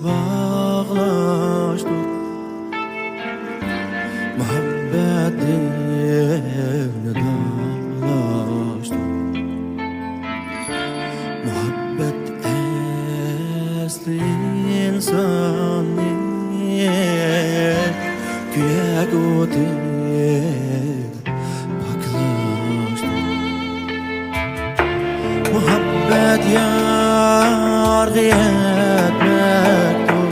bağlaştık. Muhabbet devne dağlaştık. Muhabbet esli insaniyet, kuyak otir baklaştık. Muhabbet yargı etmektir.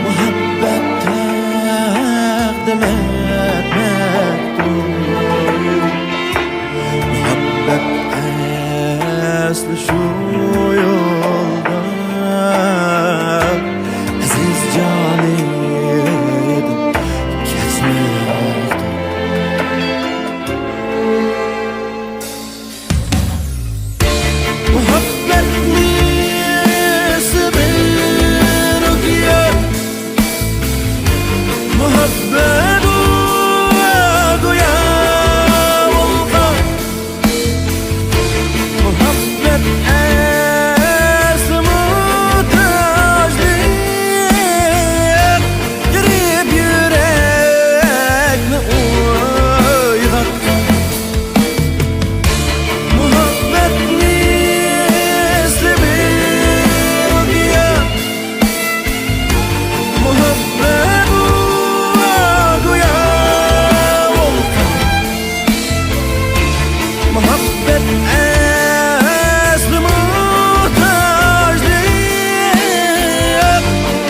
Muhabbet takdim etmektir. Muhabbet asli şu yolda aziz canım geçmektir. Muhabbet nesi bir okuyar, muhabbet uyar volkan. Muhabbet esli muhtaçlık, girip yürekni uygar. Muhabbet misli bir okuyar, muhabbet uyar volkan. Muhabbet esli muhtaçlık,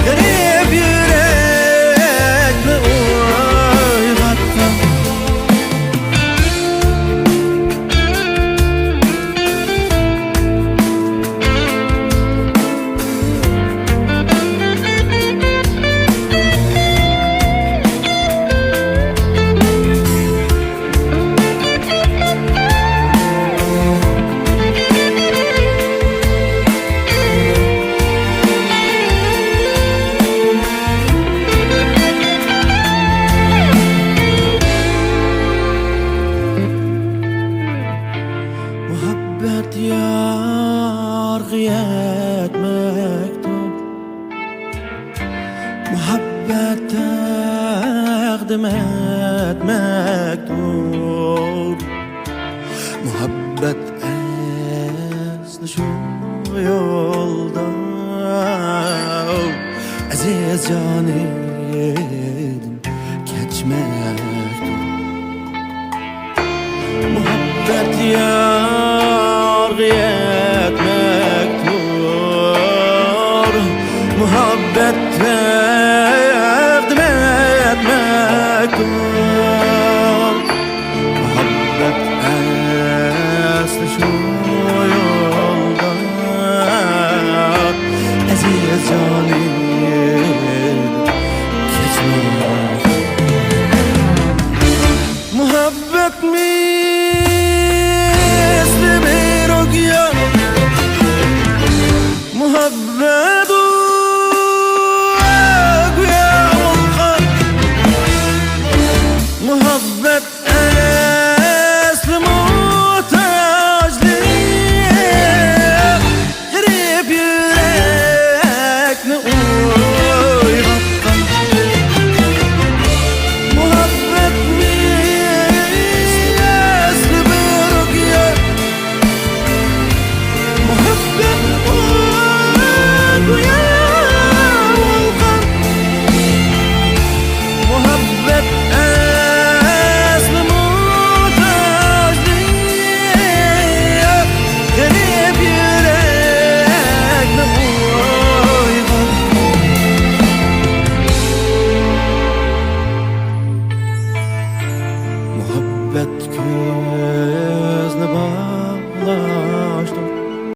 garip yürekni uygatkan. Muhabbet yargı etmektir. Muhabbet takdim etmektir. Muhabbet esli şu yolda aziz canım geçmektir. Muhabbet yargı etmektir. Muhabbet takdim etmektir. Muhabbet esli şu yolda aziz canım geçmektir. Muhabbet misli bir okuyar, muhabbet